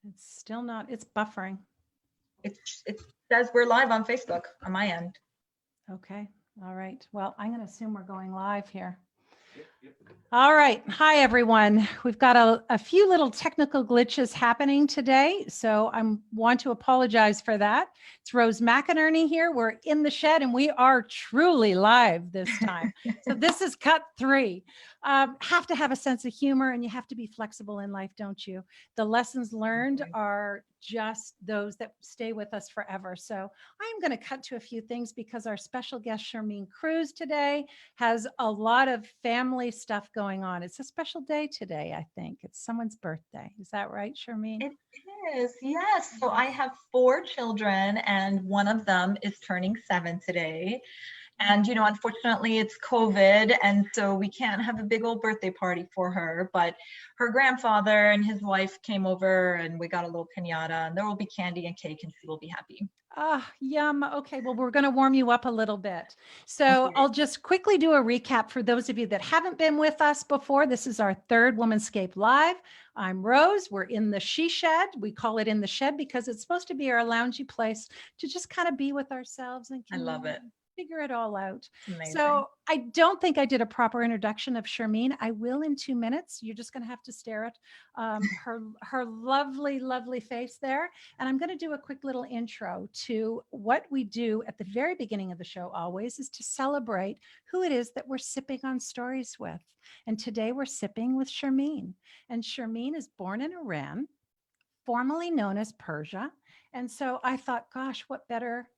It's still not, it's buffering. It says we're live on Facebook on my end. Okay. All right. Well, I'm going to assume we're going live here. All right. Hi, everyone. We've got a few little technical glitches happening today, so I want to apologize for that. It's Rose McInerney here. We're in the shed, and we are truly live this time. So this is cut 3. Have to have a sense of humor, and you have to be flexible in life, don't you? The lessons learned are just those that stay with us forever. So I'm going to cut to a few things because our special guest, Shermin Kruse, today has a lot of family stuff going on. It's a special day today, I think. It's someone's birthday. Is that right, Shermin? It is, yes. So I have 4 children, and one of them is turning 7 today. And, unfortunately, it's COVID, and so we can't have a big old birthday party for her. But her grandfather and his wife came over, and we got a little piñata, and there will be candy and cake, and she will be happy. Ah, yum. Okay, well, we're going to warm you up a little bit. So I'll just quickly do a recap for those of you that haven't been with us before. This is our 3rd Womanscape Live. I'm Rose. We're in the she shed. We call it in the shed because it's supposed to be our loungy place to just kind of be with ourselves and I love it. figure it all out. Amazing. So I don't think I did a proper introduction of Shermin. I will in 2 minutes. You're just going to have to stare at her lovely, lovely face there. And I'm going to do a quick little intro to what we do at the very beginning of the show always is to celebrate who it is that we're sipping on stories with. And today we're sipping with Shermin. And Shermin is born in Iran, formerly known as Persia. And so I thought, gosh, what better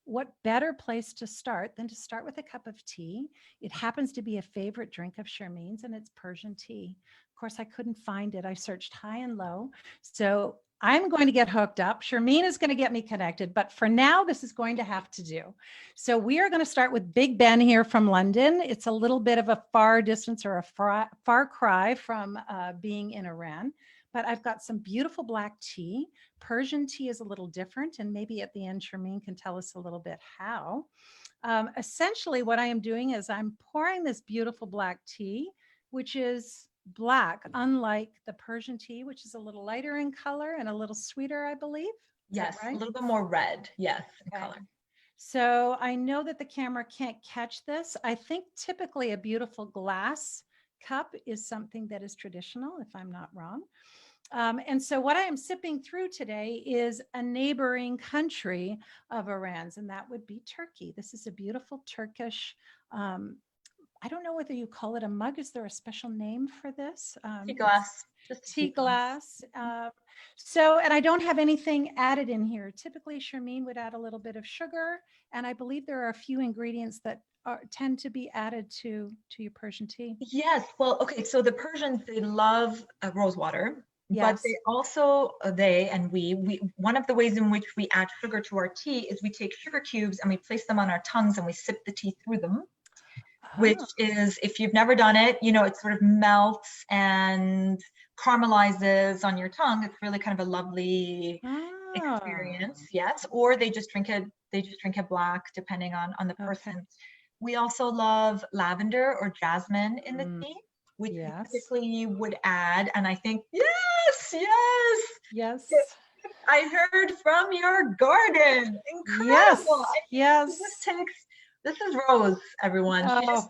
place to start than to start with a cup of tea. It happens to be a favorite drink of Shermin's, and it's Persian tea. Of course, I couldn't find it. I searched high and low. So I'm going to get hooked up. Shermin is going to get me connected, but for now, this is going to have to do. So we are going to start with Big Ben here from London. It's a little bit of a far distance or a far cry from being in Iran. But I've got some beautiful black tea. Persian tea is a little different, and maybe at the end, Shermin can tell us a little bit how. Essentially, what I am doing is I'm pouring this beautiful black tea, which is black, unlike the Persian tea, which is a little lighter in color and a little sweeter, I believe. Yes, right? A little bit more red, yes, in color. So I know that the camera can't catch this. I think typically a beautiful glass cup is something that is traditional, if I'm not wrong. And so what I am sipping through today is a neighboring country of Iran's, and that would be Turkey. This is a beautiful Turkish, I don't know whether you call it a mug. Is there a special name for this? Tea glass. Just tea glass. So, and I don't have anything added in here. Typically, Shermin would add a little bit of sugar, and I believe there are a few ingredients that tend to be added to your Persian tea. Yes. Well, okay. So the Persians, they love rose water. Yes. But they also, we, one of the ways in which we add sugar to our tea is we take sugar cubes and we place them on our tongues and we sip the tea through them, which is, if you've never done it, it sort of melts and caramelizes on your tongue. It's really kind of a lovely experience. Yes. Or they just drink it black, depending on the person. Okay. We also love lavender or jasmine in the tea, which we typically would add. And I think, yes. I heard from your garden. Incredible. Yes. This is Rose, everyone.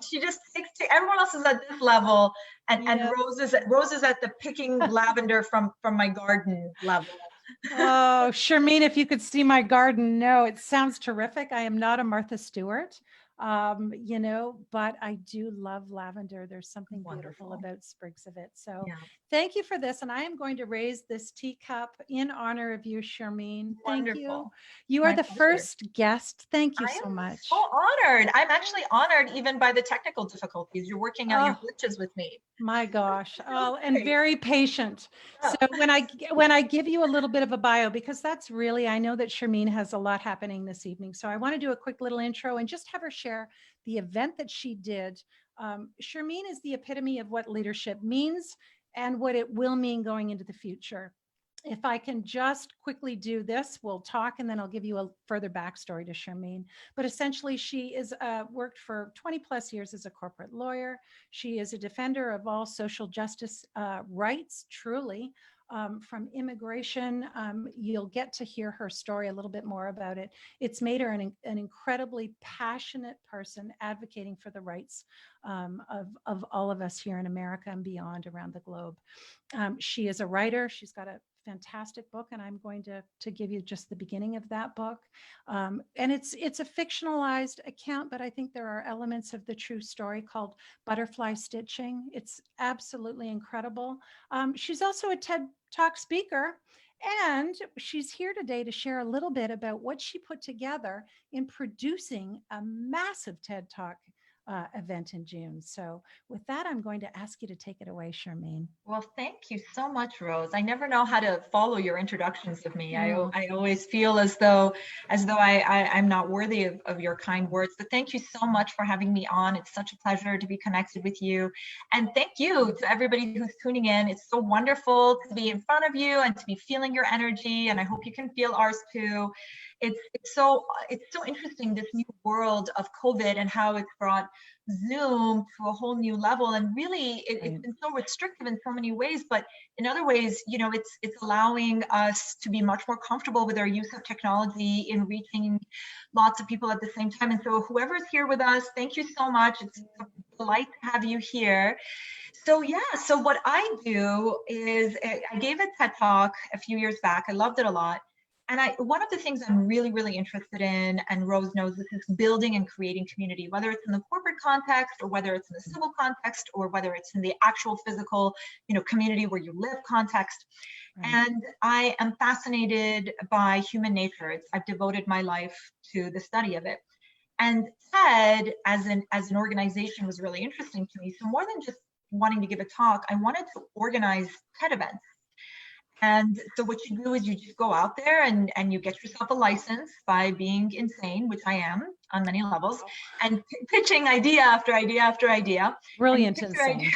She just takes, everyone else is at this level. And Rose is at the picking lavender from my garden level. Oh, Shermin, if you could see my garden, no, it sounds terrific. I am not a Martha Stewart. But I do love lavender. There's something beautiful about sprigs of it. So thank you for this. And I am going to raise this teacup in honor of you, Shermin. Thank you. You are the first guest. Thank you so much. So honored. I'm actually honored even by the technical difficulties. You're working out your glitches with me. My gosh. Oh, and very patient. So when I give you a little bit of a bio, because that's really, I know that Shermin has a lot happening this evening. So I want to do a quick little intro and just have her share the event that she did. Shermin is the epitome of what leadership means and what it will mean going into the future. If I can just quickly do this, we'll talk and then I'll give you a further backstory to Shermin. But essentially, she is worked for 20 plus years as a corporate lawyer. She is a defender of all social justice rights, truly. from immigration. You'll get to hear her story a little bit more about it. It's made her an incredibly passionate person advocating for the rights of all of us here in America and beyond around the globe. She is a writer. She's got a fantastic book, and I'm going to give you just the beginning of that book. And it's a fictionalized account, but I think there are elements of the true story called Butterfly Stitching. It's absolutely incredible. She's also a TED Talk speaker, and she's here today to share a little bit about what she put together in producing a massive TED Talk event in June. So with that, I'm going to ask you to take it away, Shermin. Well, thank you so much, Rose. I never know how to follow your introductions of me. I always feel as though I'm not worthy of your kind words. But thank you so much for having me on. It's such a pleasure to be connected with you. And thank you to everybody who's tuning in. It's so wonderful to be in front of you and to be feeling your energy. And I hope you can feel ours too. It's so interesting, this new world of COVID and how it's brought Zoom to a whole new level. And really, it's been so restrictive in so many ways, but in other ways, you know, it's allowing us to be much more comfortable with our use of technology in reaching lots of people at the same time. And so whoever's here with us, thank you so much. It's a delight to have you here. So yeah, so what I do is I gave a TED Talk a few years back. I loved it a lot. And one of the things I'm really, really interested in, and Rose knows this, is building and creating community, whether it's in the corporate context or whether it's in the civil context or whether it's in the actual physical, you know, community where you live context. Right. And I am fascinated by human nature. I've devoted my life to the study of it. And TED as an organization was really interesting to me. So more than just wanting to give a talk, I wanted to organize TED events. And so what you do is you just go out there and you get yourself a license by being insane, which I am on many levels, and pitching idea after idea after idea. Brilliant insane.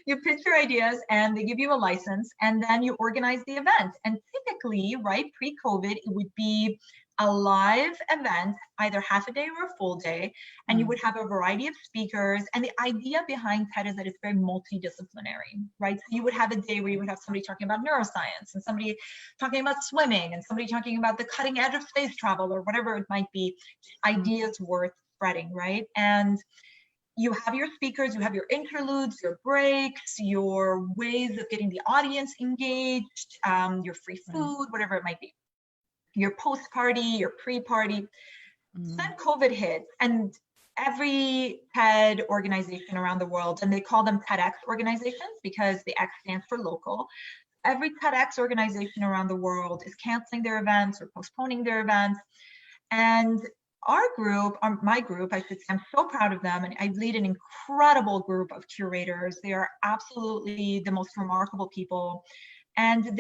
You pitch your ideas and they give you a license, and then you organize the event. And typically, right, pre-COVID, it would be a live event, either half a day or a full day, and you would have a variety of speakers. And the idea behind TED is that it's very multidisciplinary, right? So you would have a day where you would have somebody talking about neuroscience, and somebody talking about swimming, and somebody talking about the cutting edge of space travel, or whatever it might be, ideas worth spreading, right? And you have your speakers, you have your interludes, your breaks, your ways of getting the audience engaged, your free food, whatever it might be. Your post-party, your pre-party. Then COVID hit, and every TED organization around the world, and they call them TEDx organizations because the X stands for local. Every TEDx organization around the world is canceling their events or postponing their events. And our group, my group, I should say, I'm so proud of them. And I lead an incredible group of curators. They are absolutely the most remarkable people. And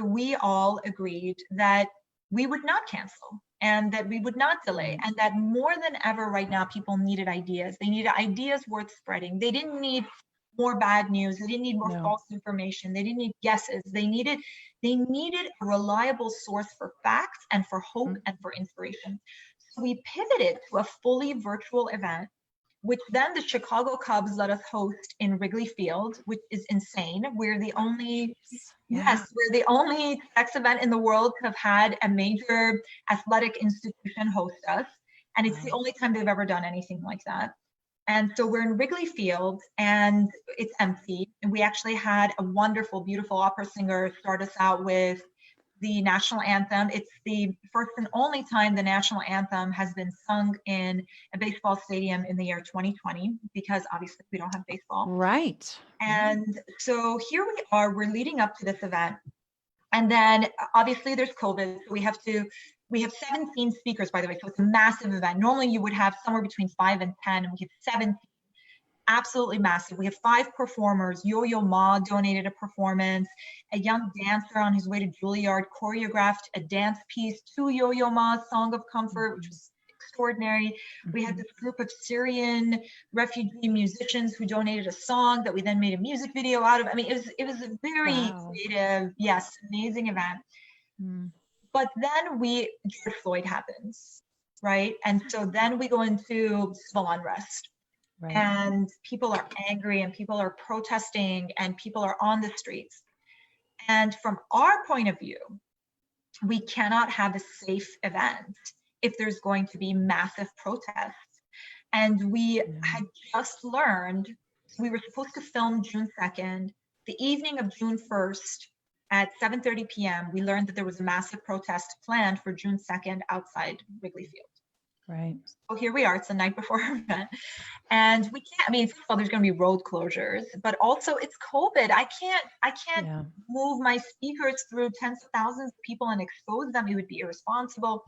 we all agreed that we would not cancel and that we would not delay, and that more than ever right now, people needed ideas. They needed ideas worth spreading. They didn't need more bad news. They didn't need more false information. They didn't need guesses. They needed a reliable source for facts and for hope and for inspiration. So we pivoted to a fully virtual event, which then the Chicago Cubs let us host in Wrigley Field, which is insane. We're the only TEDx event in the world to have had a major athletic institution host us. And it's the only time they've ever done anything like that. And so we're in Wrigley Field and it's empty. And we actually had a wonderful, beautiful opera singer start us out with the national anthem. It's the first and only time the national anthem has been sung in a baseball stadium in the year 2020, because obviously we don't have baseball. Right. And so here we are, we're leading up to this event. And then obviously there's COVID. So we have 17 speakers, by the way, so it's a massive event. Normally you would have somewhere between 5 and 10, and we have 17. Absolutely massive. We have 5 performers. Yo-Yo Ma donated a performance. A young dancer on his way to Juilliard choreographed a dance piece to Yo-Yo Ma's Song of Comfort, which was extraordinary. We had this group of Syrian refugee musicians who donated a song that we then made a music video out of. I mean, it was a very creative, amazing event. But then George Floyd happens, right? And so then we go into civil unrest. Right. And people are angry and people are protesting and people are on the streets. And from our point of view, we cannot have a safe event if there's going to be massive protests. And we had just learned, we were supposed to film June 2nd. The evening of June 1st at 7:30 p.m., we learned that there was a massive protest planned for June 2nd outside Wrigley Field. Right. So here we are, it's the night before our event. And we can't, I mean, first of all, there's going to be road closures, but also it's COVID. I can't move my speakers through tens of thousands of people and expose them. It would be irresponsible.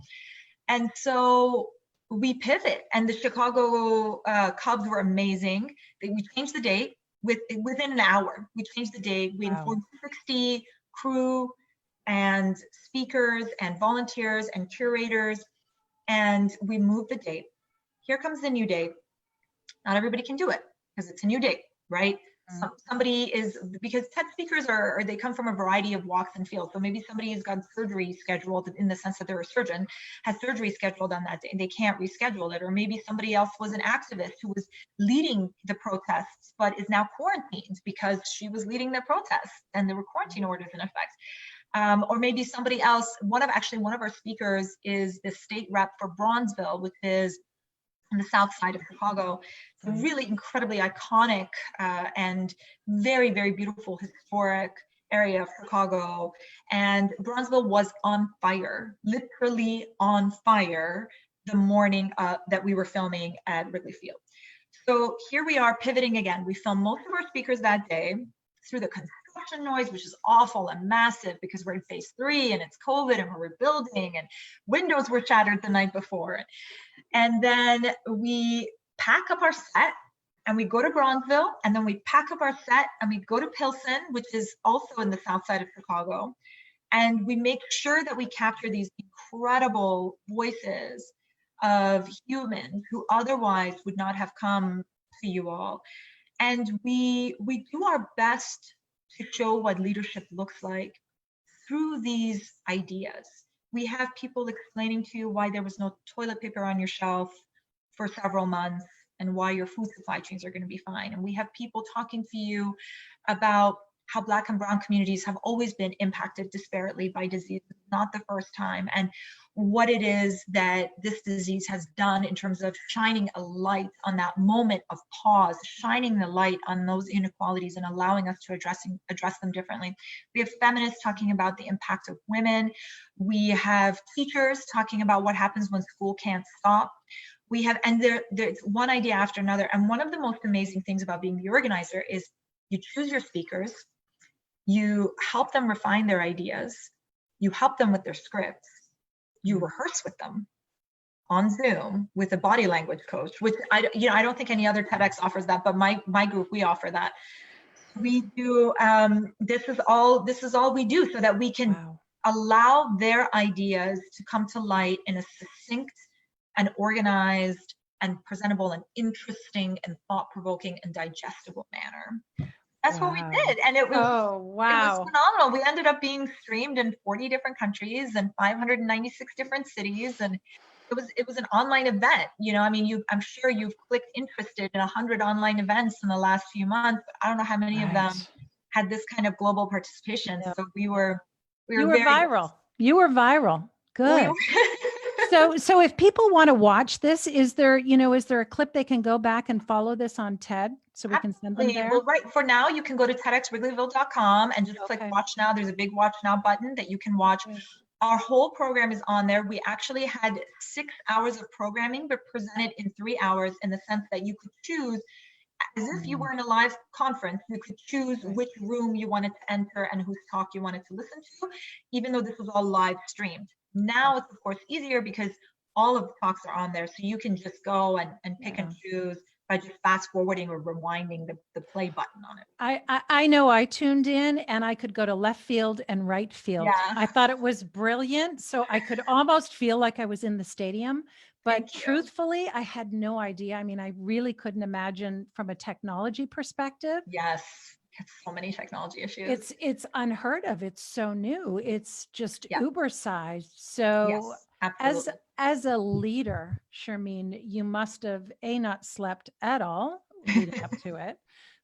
And so we pivot, and the Chicago Cubs were amazing. We changed the date within an hour. We changed the date. We informed 60 crew and speakers and volunteers and curators, and we moved the date. Here comes the new date. Not everybody can do it because it's a new date, right? Somebody is, because TED speakers they come from a variety of walks and fields. So maybe somebody has got surgery scheduled, in the sense that they're a surgeon, has surgery scheduled on that day and they can't reschedule it. Or maybe somebody else was an activist who was leading the protests, but is now quarantined because she was leading the protests and there were quarantine orders in effect. Or maybe somebody else, one of our speakers is the state rep for Bronzeville, which is on the south side of Chicago. It's a really incredibly iconic and very, very beautiful historic area of Chicago. And Bronzeville was on fire, literally on fire, the morning that we were filming at Wrigley Field. So here we are pivoting again. We filmed most of our speakers that day through the construction noise, which is awful and massive because we're in phase 3 and it's COVID and we're rebuilding and windows were shattered the night before. And then we pack up our set and we go to Bronzeville, and then we pack up our set and we go to Pilsen, which is also in the south side of Chicago. And we make sure that we capture these incredible voices of humans who otherwise would not have come to you all. And we do our best to show what leadership looks like through these ideas. We have people explaining to you why there was no toilet paper on your shelf for several months and why your food supply chains are going to be fine. And we have people talking to you about how Black and Brown communities have always been impacted disparately by disease. It's not the first time. And what it is that this disease has done in terms of shining a light on that moment of pause, shining the light on those inequalities and allowing us to address them differently. We have feminists talking about the impact of women. We have teachers talking about what happens when school can't stop. We have, and there's one idea after another. And one of the most amazing things about being the organizer is you choose your speakers, you help them refine their ideas, you help them with their scripts, you rehearse with them on Zoom with a body language coach, which I don't think any other TEDx offers that, but my group, we offer that. We do, this is all we do so that we can allow their ideas to come to light in a succinct and organized and presentable and interesting and thought-provoking and digestible manner. That's what we did. And it was, it was phenomenal. We ended up being streamed in 40 different countries and 596 different cities. And it was an online event. You know, I mean, I'm sure you've clicked interested in 100 online events in the last few months, but I don't know how many of them had this kind of global participation. So we were very viral. You were viral. Good. So if people want to watch this, is there a clip they can go back and follow this on TED so we can send them there? Well, right, for now, you can go to TEDxWrigleyville.com and just click watch now. There's a big watch now button that you can watch. Our whole program is on there. We actually had 6 hours of programming, but presented in 3 hours, in the sense that you could choose, as if you were in a live conference, you could choose which room you wanted to enter and whose talk you wanted to listen to, even though this was all live streamed. Now it's of course easier because all of the talks are on there, so you can just go and pick and choose by just fast forwarding or rewinding the play button on it. I know I tuned in and I could go to left field and right field. I thought it was brilliant. So I could almost feel like I was in the stadium, but truthfully, I had no idea. I mean, I really couldn't imagine from a technology perspective. Yes. So many technology issues. It's unheard of. It's so new. It's just uber sized. So as a leader, Shermin, you must have not slept at all leading up to it,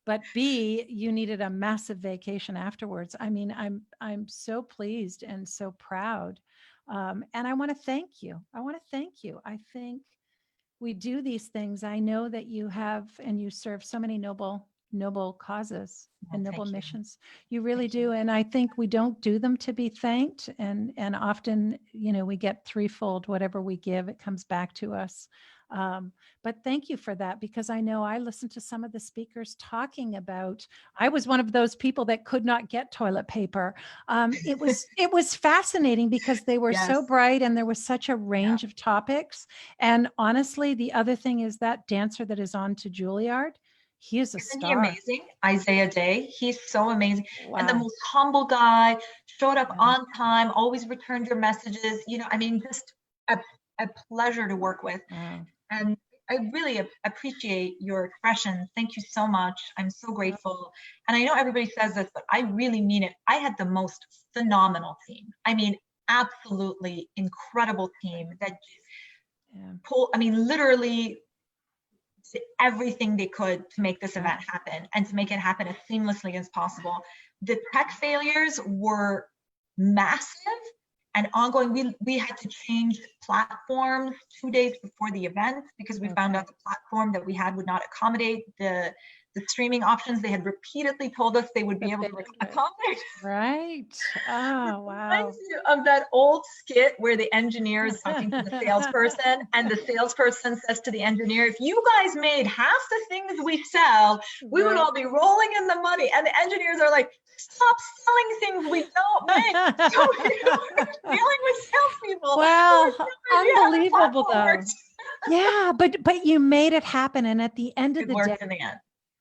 but B, you needed a massive vacation afterwards. I mean, I'm so pleased and so proud. And I want to thank you. I want to thank you. I think we do these things. I know that you have and you serve so many noble causes and noble Thank you. missions. You really Thank you. do. And I think we don't do them to be thanked. And often, we get threefold whatever we give, it comes back to us. But thank you for that, because I know I listened to some of the speakers talking about, I was one of those people that could not get toilet paper. It was fascinating because they were so Yes. bright and there was such a range of topics. And honestly, the other thing is that dancer that is on to Juilliard, he is a Isn't he star. amazing? Isaiah Day. He's so amazing. And the Wow. most humble guy, showed up Yeah. on time, always returned your messages. I mean, just a pleasure to work with. Wow. And I really appreciate your expression. Thank you so much. I'm so grateful. And I know everybody says this, but I really mean it. I had the most phenomenal team. I mean, absolutely incredible team that literally did everything they could to make this event happen and to make it happen as seamlessly as possible. The tech failures were massive and ongoing. We had to change platforms 2 days before the event because we found out the platform that we had would not accommodate the streaming options they had repeatedly told us they would be able to accommodate. Right. Oh, wow. Reminds you of that old skit where the engineer is talking to the salesperson and the salesperson says to the engineer, if you guys made half the things we sell, we would all be rolling in the money. And the engineers are like, stop selling things we don't make. So we're dealing with salespeople. Well, unbelievable though. Yeah, but you made it happen. And at the end of the day, in the end.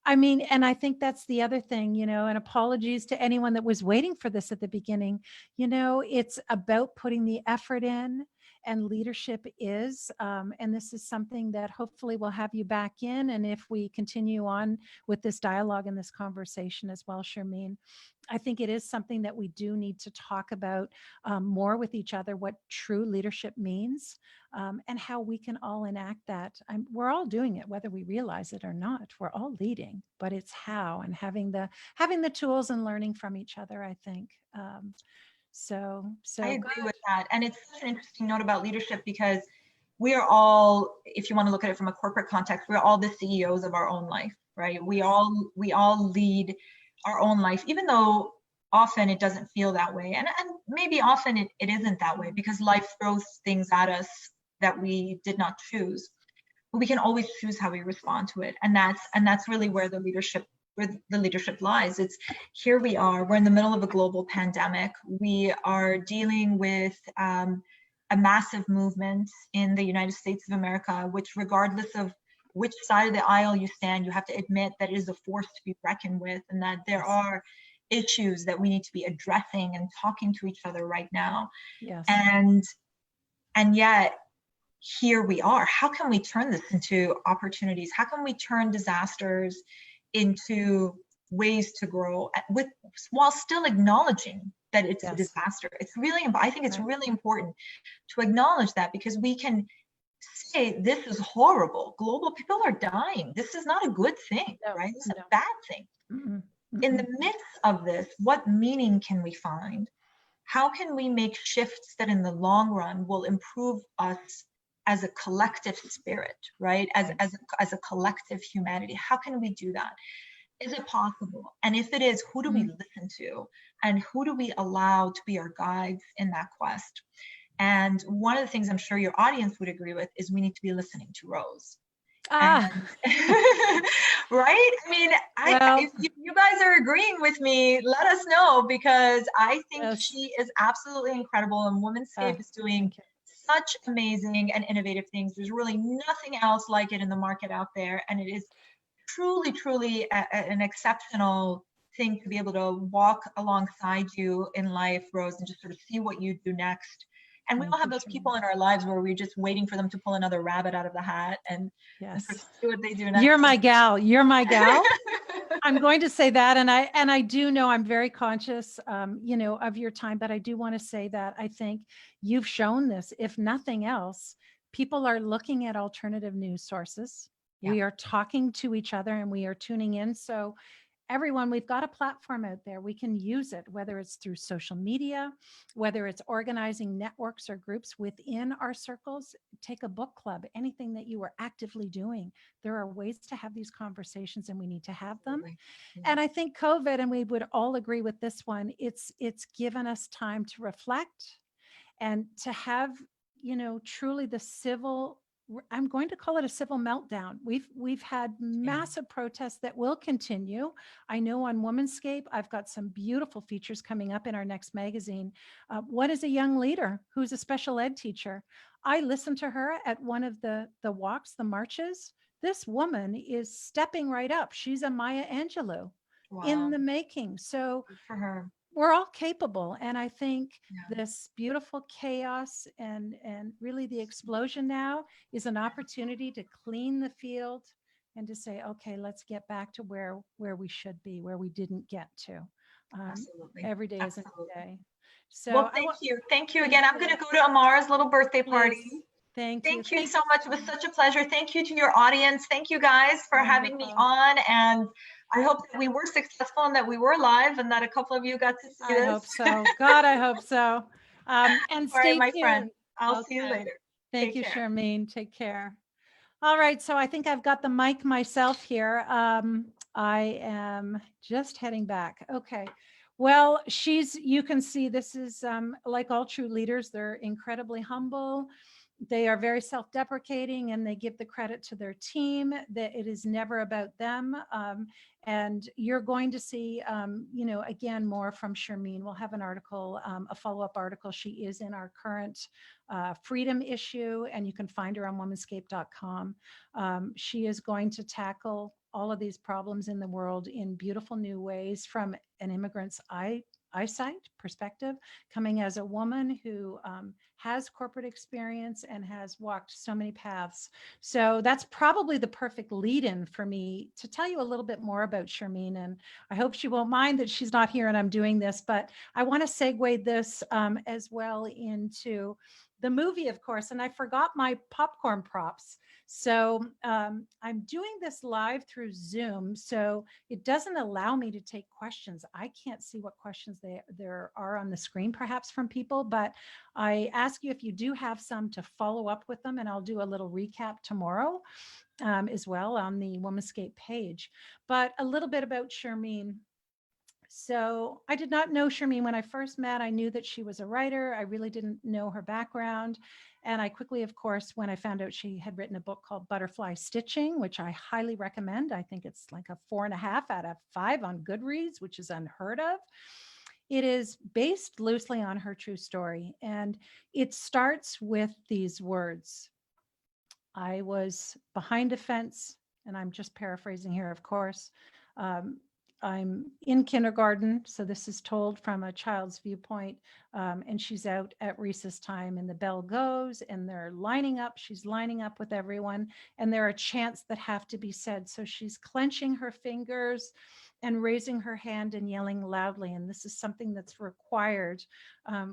I mean, and I think that's the other thing, and apologies to anyone that was waiting for this at the beginning. It's about putting the effort in, and leadership is, and this is something that hopefully we'll have you back in. And if we continue on with this dialogue and this conversation as well, Shermin, I think it is something that we do need to talk about more with each other, what true leadership means, and how we can all enact that. We're all doing it, whether we realize it or not. We're all leading, but it's how, and having the tools and learning from each other, I think. So I agree with that. And it's such an interesting note about leadership because we are all, if you want to look at it from a corporate context, we're all the CEOs of our own life, right? We all lead our own life, even though often it doesn't feel that way. And maybe often it isn't that way because life throws things at us that we did not choose. But we can always choose how we respond to it. And that's really where the leadership lies. It's here we are, we're in the middle of a global pandemic. We are dealing with a massive movement in the United States of America, which regardless of which side of the aisle you stand, you have to admit that it is a force to be reckoned with, and that there are issues that we need to be addressing and talking to each other right now. Yes. And yet here we are. How can we turn this into opportunities? How can we turn disasters into ways to grow while still acknowledging that it's a disaster? I think it's really important to acknowledge that, because we can say this is horrible. Global people are dying. This is not a good thing, right? It's a bad thing. In the midst of this, what meaning can we find? How can we make shifts that in the long run will improve us as a collective spirit, right? As a collective humanity? How can we do that? Is it possible? And if it is, who do we listen to? And who do we allow to be our guides in that quest? And one of the things I'm sure your audience would agree with is we need to be listening to Rose. Right? I mean, if you guys are agreeing with me, let us know, because I think she is absolutely incredible, and Womanscape is doing such amazing and innovative things. There's really nothing else like it in the market out there, and it is truly, truly an exceptional thing to be able to walk alongside you in life, Rose, and just sort of see what you do next. And we all have those people in our lives where we're just waiting for them to pull another rabbit out of the hat and sort of see what they do next. You're my gal. You're my gal. I'm going to say that. And I do know I'm very conscious, of your time, but I do want to say that I think you've shown this. If nothing else, people are looking at alternative news sources. Yeah. We are talking to each other and we are tuning in. So everyone, we've got a platform out there. We can use it, whether it's through social media, whether it's organizing networks or groups within our circles. Take a book club, anything that you are actively doing. There are ways to have these conversations and we need to have them. Absolutely. Yeah. And I think COVID, and we would all agree with this one, it's given us time to reflect and to have, truly the civil, I'm going to call it a civil meltdown. We've had Yeah. massive protests that will continue. I know on Womanscape, I've got some beautiful features coming up in our next magazine. What is a young leader who's a special ed teacher? I listened to her at one of the walks, the marches. This woman is stepping right up. She's a Maya Angelou in Wow. the making. So Good for her. we're all capable. And I think Yeah. this beautiful chaos and really the explosion now is an opportunity to clean the field and to say, okay, let's get back to where we should be, where we didn't get to. Absolutely. Every day is a new Absolutely. day. Well, So thank you. Thank you thank again. I'm you. going to go to Amar's little birthday Please. party. Thank you. Thank you Thank so you much. It was such a pleasure. Thank you to your audience. Thank you guys for having me Wonderful. on. And I hope that we were successful and that we were live and that a couple of you got to see I this. hope so. God, I hope so. And All right, stay my friend. tuned. I'll see you Okay. later. Thank Take you, care. Shermin. Take care. All right, so I think I've got the mic myself here. I am just heading back. Okay. Well, you can see this is like all true leaders, they're incredibly humble. They are very self-deprecating and they give the credit to their team, that it is never about them. And you're going to see, again, more from Shermin. We'll have an article, a follow-up article. She is in our current freedom issue, and you can find her on womanscape.com. She is going to tackle all of these problems in the world in beautiful new ways from an immigrant's eyesight perspective, coming as a woman who has corporate experience and has walked so many paths. So that's probably the perfect lead-in for me to tell you a little bit more about Shermin. And I hope she won't mind that she's not here and I'm doing this, but I want to segue this as well into the movie, of course. And I forgot my popcorn props. So I'm doing this live through Zoom. So it doesn't allow me to take questions. I can't see what questions there are on the screen, perhaps from people, but I ask you if you do have some to follow up with them, and I'll do a little recap tomorrow as well on the Womanscape page. But a little bit about Shermin. So I did not know Shermin when I first met. I knew that she was a writer. I really didn't know her background. And I quickly, of course, when I found out she had written a book called Butterfly Stitching, which I highly recommend. I think it's like a 4.5 out of 5 on Goodreads, which is unheard of. It is based loosely on her true story. And it starts with these words. I was behind a fence, and I'm just paraphrasing here, of course. Um, I'm in kindergarten, so this is told from a child's viewpoint, and she's out at recess time, and the bell goes, and they're lining up. She's lining up with everyone, and there are chants that have to be said. So she's clenching her fingers and raising her hand and yelling loudly. And this is something that's required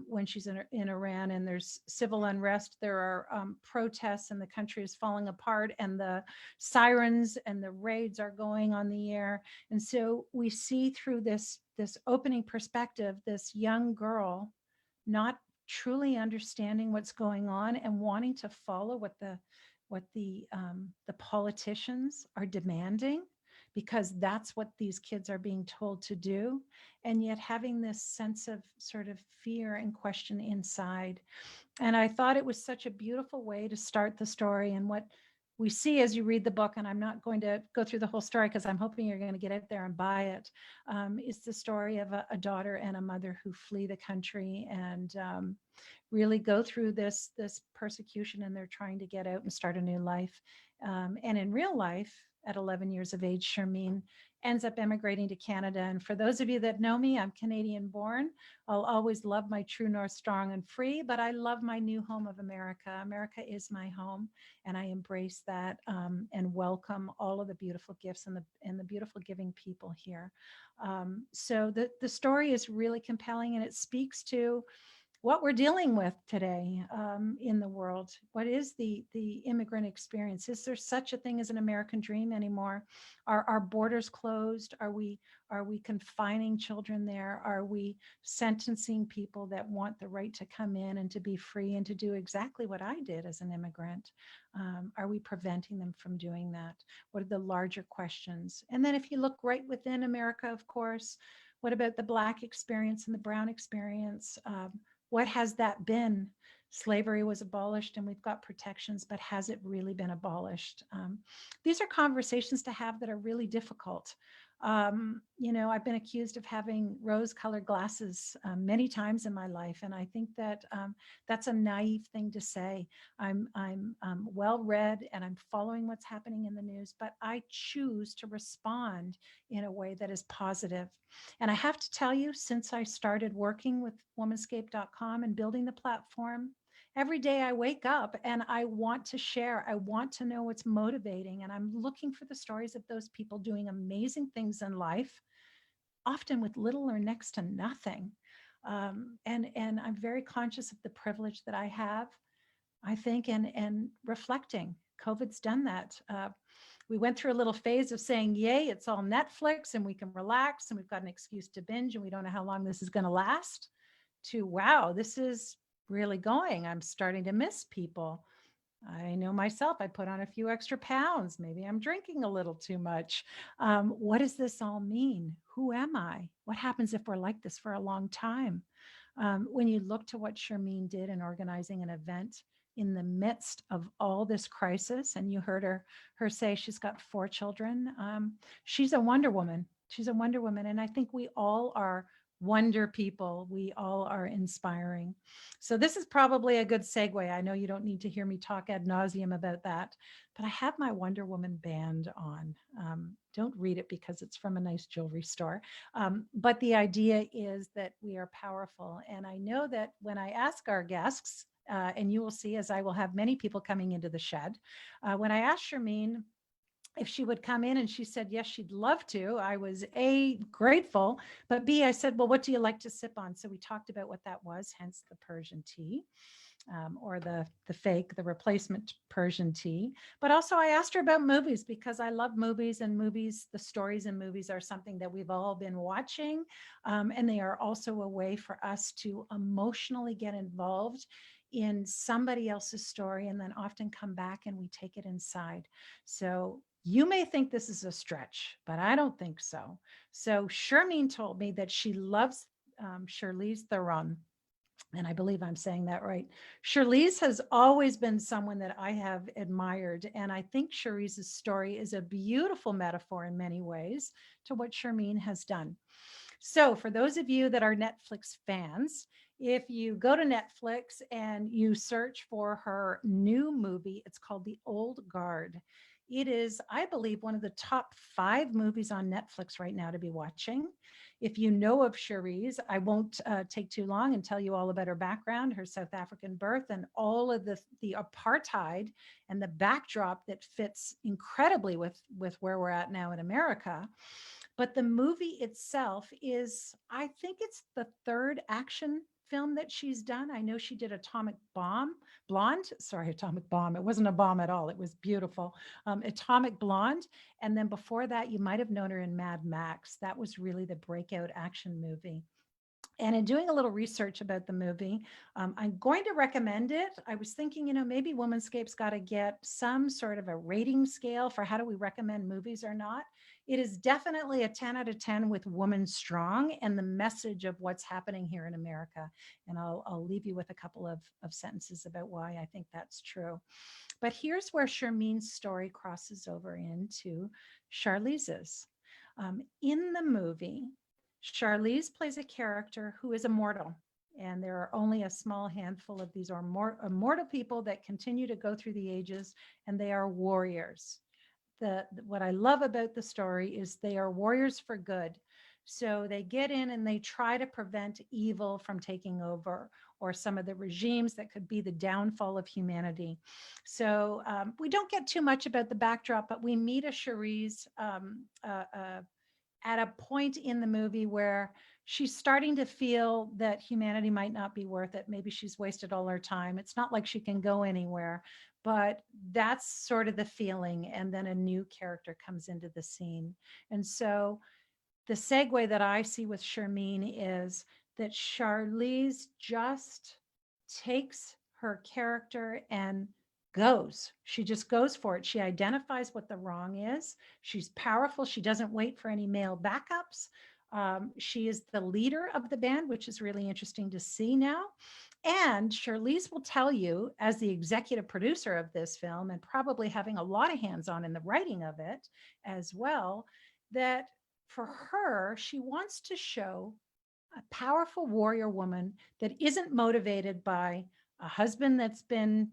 when she's in Iran and there's civil unrest. There are protests and the country is falling apart and the sirens and the raids are going on the air. And so we see through this opening perspective, this young girl not truly understanding what's going on and wanting to follow what the politicians are demanding, because that's what these kids are being told to do, and yet having this sense of sort of fear and question inside. And I thought it was such a beautiful way to start the story. And what we see as you read the book, and I'm not going to go through the whole story because I'm hoping you're going to get out there and buy it, is the story of a daughter and a mother who flee the country and really go through this persecution, and they're trying to get out and start a new life. And in real life, at 11 years of age, Shermin ends up emigrating to Canada. And for those of you that know me, I'm Canadian born. I'll always love my true north, strong and free, but I love my new home of America. America is my home, and I embrace that and welcome all of the beautiful gifts and the beautiful giving people here. So the story is really compelling, and it speaks to what we're dealing with today in the world. What is the immigrant experience? Is there such a thing as an American dream anymore? Are our borders closed? Are we confining children there? Are we sentencing people that want the right to come in and to be free and to do exactly what I did as an immigrant? Are we preventing them from doing that? What are the larger questions? And then if you look right within America, of course, what about the Black experience and the Brown experience? What has that been? Slavery was abolished and we've got protections, but has it really been abolished? These are conversations to have that are really difficult. I've been accused of having rose-colored glasses many times in my life, and I think that that's a naive thing to say. I'm well-read and I'm following what's happening in the news, but I choose to respond in a way that is positive. And I have to tell you, since I started working with womanscape.com and building the platform, every day I wake up and I want to share. I want to know what's motivating. And I'm looking for the stories of those people doing amazing things in life, often with little or next to nothing. And I'm very conscious of the privilege that I have, I think, and reflecting. COVID's done that. We went through a little phase of saying, yay, it's all Netflix and we can relax and we've got an excuse to binge and we don't know how long this is going to last, to wow, this is really going. I'm starting to miss people. I know myself, I put on a few extra pounds. Maybe I'm drinking a little too much. What does this all mean? Who am I? What happens if we're like this for a long time? When you look to what Shermin did in organizing an event in the midst of all this crisis, and you heard her say she's got 4 children, she's a Wonder Woman. She's a Wonder Woman. And I think we all are wonder people. We all are inspiring. So this is probably a good segue. I know you don't need to hear me talk ad nauseum about that, but I have my Wonder Woman band on. Don't read it because it's from a nice jewelry store. But the idea is that we are powerful. And I know that when I ask our guests, and you will see as I will have many people coming into the shed, when I asked Shermin if she would come in and she said, yes, she'd love to. I was A, grateful, but B, I said, well, what do you like to sip on? So we talked about what that was, hence the Persian tea. Or the fake, the replacement Persian tea. But also I asked her about movies because I love movies, and movies, the stories in movies are something that we've all been watching. And they are also a way for us to emotionally get involved in somebody else's story and then often come back and we take it inside. So you may think this is a stretch, but I don't think so. So Shermin told me that she loves Charlize Theron. And I believe I'm saying that right. Charlize has always been someone that I have admired. And I think Charlize's story is a beautiful metaphor in many ways to what Shermin has done. So for those of you that are Netflix fans, if you go to Netflix and you search for her new movie, it's called The Old Guard. It is, I believe, one of the top 5 movies on Netflix right now to be watching. If you know of Charlize, I won't take too long and tell you all about her background, her South African birth, and all of the apartheid and the backdrop that fits incredibly with where we're at now in America. But the movie itself is, I think it's the 3rd action film that she's done. I know she did Atomic Blonde. Sorry, Atomic Bomb. It wasn't a bomb at all. It was beautiful. Atomic Blonde. And then before that, you might have known her in Mad Max. That was really the breakout action movie. And in doing a little research about the movie, I'm going to recommend it. I was thinking, maybe Womanscape's got to get some sort of a rating scale for how do we recommend movies or not. It is definitely a 10 out of 10 with Woman Strong and the message of what's happening here in America. And I'll leave you with a couple of sentences about why I think that's true. But here's where Shermin's story crosses over into Charlize's. In the movie, Charlize plays a character who is immortal. And there are only a small handful of these immortal people that continue to go through the ages, and they are warriors. What I love about the story is they are warriors for good. So they get in and they try to prevent evil from taking over, or some of the regimes that could be the downfall of humanity. So we don't get too much about the backdrop, but we meet a Charlize at a point in the movie where she's starting to feel that humanity might not be worth it. Maybe she's wasted all her time. It's not like she can go anywhere, but that's sort of the feeling. And then a new character comes into the scene. And so the segue that I see with Shermin is that Charlize just takes her character and goes. She just goes for it. She identifies what the wrong is. She's powerful. She doesn't wait for any male backups. She is the leader of the band, which is really interesting to see now. And Charlize will tell you, as the executive producer of this film, and probably having a lot of hands on in the writing of it as well, that for her, she wants to show a powerful warrior woman that isn't motivated by a husband that's been,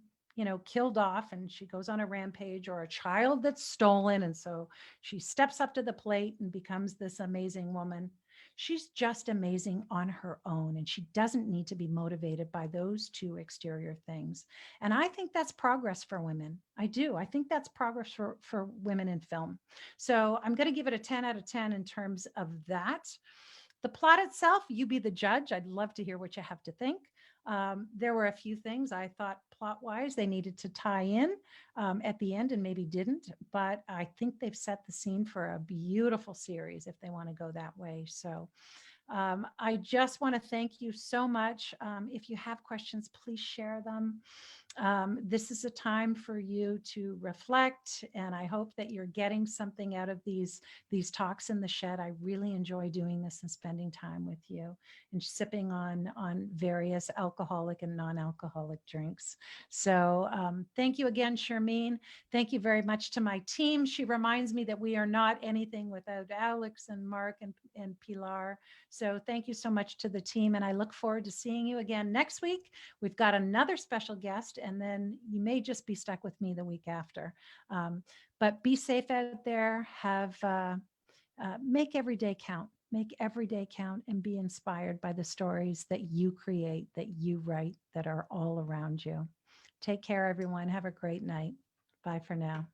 killed off and she goes on a rampage, or a child that's stolen. And so she steps up to the plate and becomes this amazing woman. She's just amazing on her own, and she doesn't need to be motivated by those two exterior things. And I think that's progress for women. I do. I think that's progress for women in film. So I'm going to give it a 10 out of 10 in terms of that. The plot itself, you be the judge. I'd love to hear what you have to think. There were a few things I thought plot-wise they needed to tie in at the end and maybe didn't, but I think they've set the scene for a beautiful series if they want to go that way. So I just want to thank you so much. If you have questions, please share them. This is a time for you to reflect, and I hope that you're getting something out of these talks in the shed. I really enjoy doing this and spending time with you and sipping on various alcoholic and non-alcoholic drinks. So thank you again, Shermin. Thank you very much to my team. She reminds me that we are not anything without Alex and Mark and Pilar. So thank you so much to the team, and I look forward to seeing you again next week. We've got another special guest, and then you may just be stuck with me the week after. But be safe out there. Make every day count. Make every day count, and be inspired by the stories that you create, that you write, that are all around you. Take care, everyone. Have a great night. Bye for now.